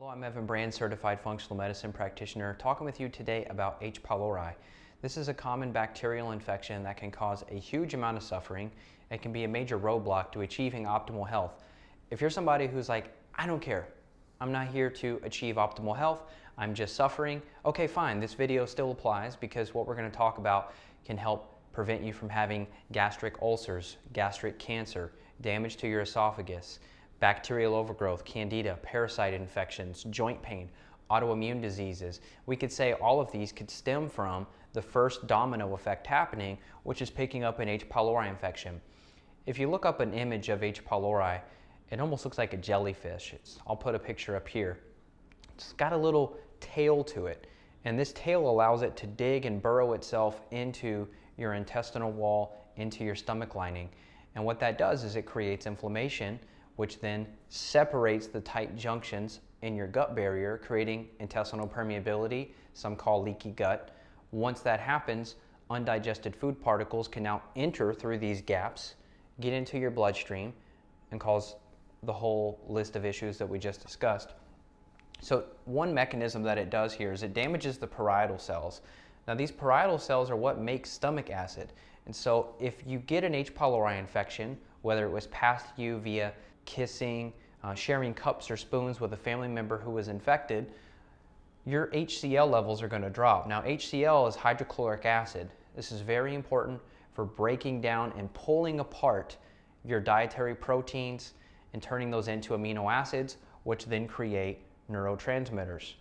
Hello, I'm Evan Brand, Certified Functional Medicine Practitioner, talking with you today about H. pylori. This is a common bacterial infection that can cause a huge amount of suffering and can be a major roadblock to achieving optimal health. If you're somebody who's like, I don't care, I'm not here to achieve optimal health, I'm just suffering, okay, fine, this video still applies because what we're going to talk about can help prevent you from having gastric ulcers, gastric cancer, damage to your esophagus, bacterial overgrowth, candida, parasite infections, joint pain, autoimmune diseases. We could say all of these could stem from the first domino effect happening, which is picking up an H. pylori infection. If you look up an image of H. pylori, it almost looks like a jellyfish. I'll put a picture up here. It's got a little tail to it, and this tail allows it to dig and burrow itself into your intestinal wall, into your stomach lining. And what that does is it creates inflammation, which then separates the tight junctions in your gut barrier, creating intestinal permeability, some call leaky gut. Once that happens, undigested food particles can now enter through these gaps, get into your bloodstream, and cause the whole list of issues that we just discussed. So one mechanism that it does here is it damages the parietal cells. Now these parietal cells are what make stomach acid. And so if you get an H. pylori infection, whether it was passed to you via kissing, sharing cups or spoons with a family member who was infected, your HCl levels are going to drop. Now HCl is hydrochloric acid. This is very important for breaking down and pulling apart your dietary proteins and turning those into amino acids, which then create neurotransmitters.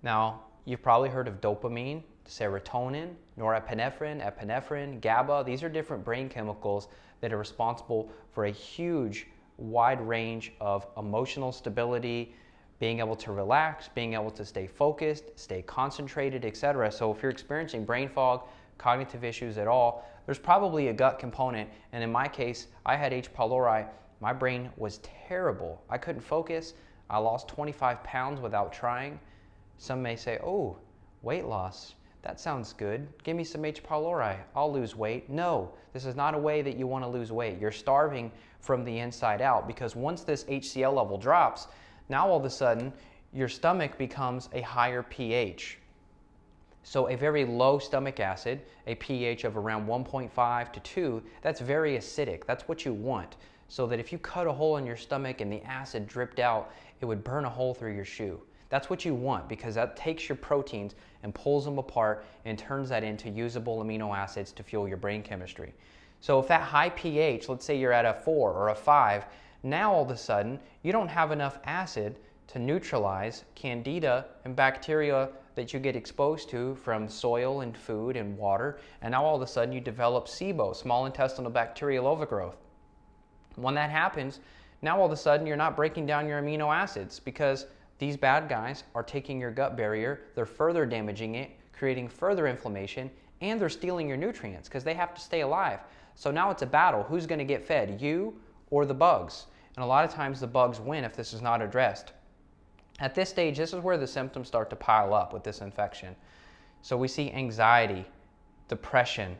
Now, you've probably heard of dopamine, serotonin, norepinephrine, epinephrine, GABA. These are different brain chemicals that are responsible for a huge, wide range of emotional stability, being able to relax, being able to stay focused, stay concentrated, etc. So if you're experiencing brain fog, cognitive issues at all, there's probably a gut component. And in my case, I had H. pylori. My brain was terrible. I couldn't focus. I lost 25 pounds without trying. Some may say, oh, weight loss. That sounds good. Give me some H. pylori. I'll lose weight. No, this is not a way that you want to lose weight. You're starving from the inside out, because once this HCl level drops, now all of a sudden your stomach becomes a higher pH. So a very low stomach acid, a pH of around 1.5 to 2, that's very acidic. That's what you want. So that if you cut a hole in your stomach and the acid dripped out, it would burn a hole through your shoe. That's what you want, because that takes your proteins and pulls them apart and turns that into usable amino acids to fuel your brain chemistry. So if that high pH, let's say you're at a 4 or a 5, now all of a sudden you don't have enough acid to neutralize candida and bacteria that you get exposed to from soil and food and water, and now all of a sudden you develop SIBO, small intestinal bacterial overgrowth. When that happens, now all of a sudden you're not breaking down your amino acids, because these bad guys are taking your gut barrier, they're further damaging it, creating further inflammation, and they're stealing your nutrients because they have to stay alive. So now it's a battle. Who's going to get fed, you or the bugs? And a lot of times the bugs win if this is not addressed. At this stage, this is where the symptoms start to pile up with this infection. So we see anxiety, depression.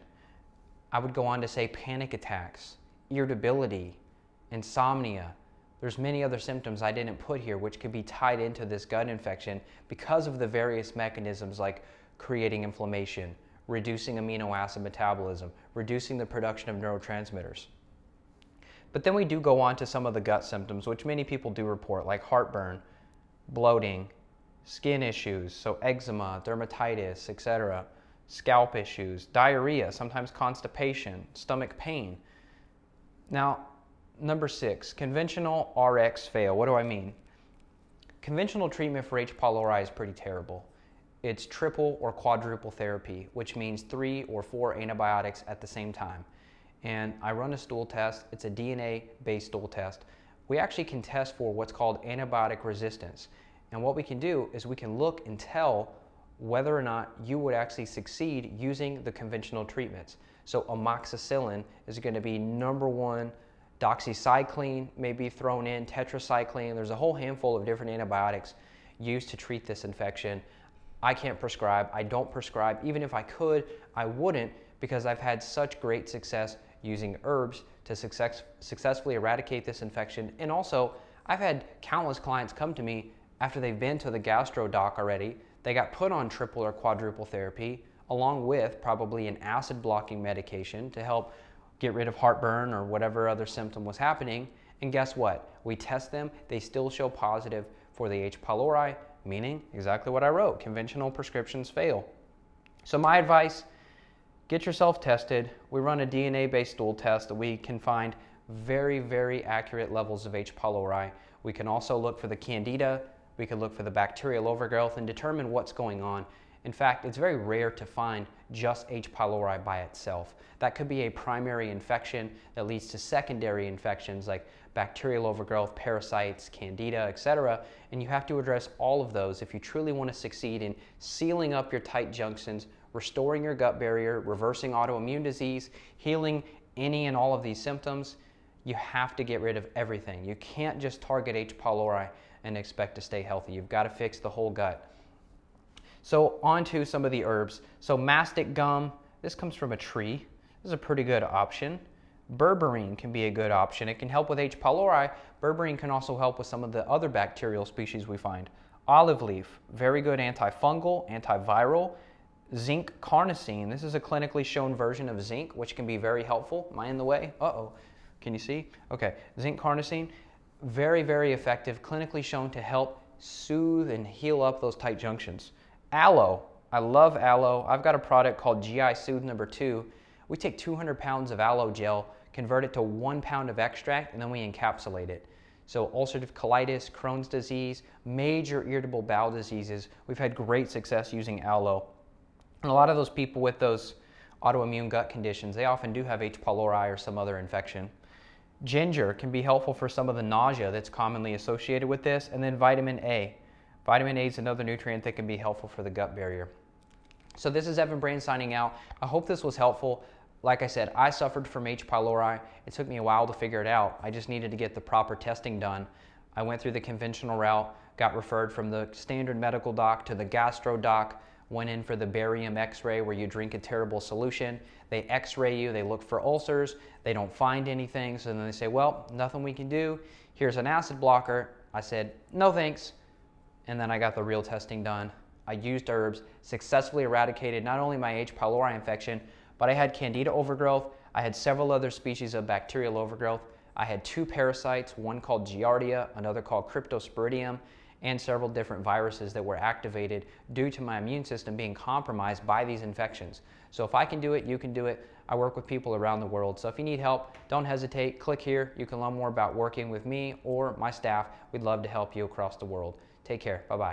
I would go on to say panic attacks, irritability, insomnia. There's many other symptoms I didn't put here which could be tied into this gut infection because of the various mechanisms like creating inflammation, reducing amino acid metabolism, reducing the production of neurotransmitters. But then we do go on to some of the gut symptoms, which many people do report, like heartburn, bloating, skin issues, so eczema, dermatitis, etc., scalp issues, diarrhea, sometimes constipation, stomach pain. Now, number 6, conventional RX fail. What do I mean? Conventional treatment for H. pylori is pretty terrible. It's triple or quadruple therapy, which means 3 or 4 antibiotics at the same time. And I run a stool test. It's a DNA-based stool test. We actually can test for what's called antibiotic resistance. And what we can do is we can look and tell whether or not you would actually succeed using the conventional treatments. So amoxicillin is going to be number 1. Doxycycline may be thrown in, tetracycline. There's a whole handful of different antibiotics used to treat this infection. I can't prescribe. I don't prescribe. Even if I could, I wouldn't, because I've had such great success using herbs to successfully eradicate this infection. And also, I've had countless clients come to me after they've been to the gastro doc already. They got put on triple or quadruple therapy, along with probably an acid blocking medication to help get rid of heartburn or whatever other symptom was happening. And guess what? We test them, they still show positive for the H. pylori, meaning exactly what I wrote, conventional prescriptions fail. So my advice, get yourself tested. We run a DNA-based stool test that we can find very, very accurate levels of H. pylori. We can also look for the candida, we can look for the bacterial overgrowth and determine what's going on. In fact, it's very rare to find just H. pylori by itself. That could be a primary infection that leads to secondary infections like bacterial overgrowth, parasites, candida, etc. And you have to address all of those if you truly want to succeed in sealing up your tight junctions, restoring your gut barrier, reversing autoimmune disease, healing any and all of these symptoms. You have to get rid of everything. You can't just target H. pylori and expect to stay healthy. You've got to fix the whole gut. So on to some of the herbs. So mastic gum, this comes from a tree. This is a pretty good option. Berberine can be a good option. It can help with H. pylori. Berberine can also help with some of the other bacterial species we find. Olive leaf, very good antifungal, antiviral. Zinc carnosine, this is a clinically shown version of zinc, which can be very helpful. Am I in the way? Uh-oh. Can you see? Okay, zinc carnosine, very, very effective, clinically shown to help soothe and heal up those tight junctions. Aloe, I love aloe. I've got a product called GI Soothe number 2. We take 200 pounds of aloe gel, convert it to 1 pound of extract, and then we encapsulate it. So ulcerative colitis, Crohn's disease, major irritable bowel diseases, we've had great success using aloe. And a lot of those people with those autoimmune gut conditions, they often do have H. pylori or some other infection. Ginger can be helpful for some of the nausea that's commonly associated with this. And then vitamin A. Vitamin A is another nutrient that can be helpful for the gut barrier. So this is Evan Brain signing out. I hope this was helpful. Like I said, I suffered from H. pylori. It took me a while to figure it out. I just needed to get the proper testing done. I went through the conventional route, got referred from the standard medical doc to the gastro doc, went in for the barium x-ray where you drink a terrible solution. They x-ray you, they look for ulcers, they don't find anything, so then they say, well, nothing we can do. Here's an acid blocker. I said, no thanks. And then I got the real testing done. I used herbs, successfully eradicated not only my H. pylori infection, but I had candida overgrowth. I had several other species of bacterial overgrowth. I had 2 parasites, one called Giardia, another called Cryptosporidium, and several different viruses that were activated due to my immune system being compromised by these infections. So if I can do it, you can do it. I work with people around the world. So if you need help, don't hesitate. Click here. You can learn more about working with me or my staff. We'd love to help you across the world. Take care. Bye-bye.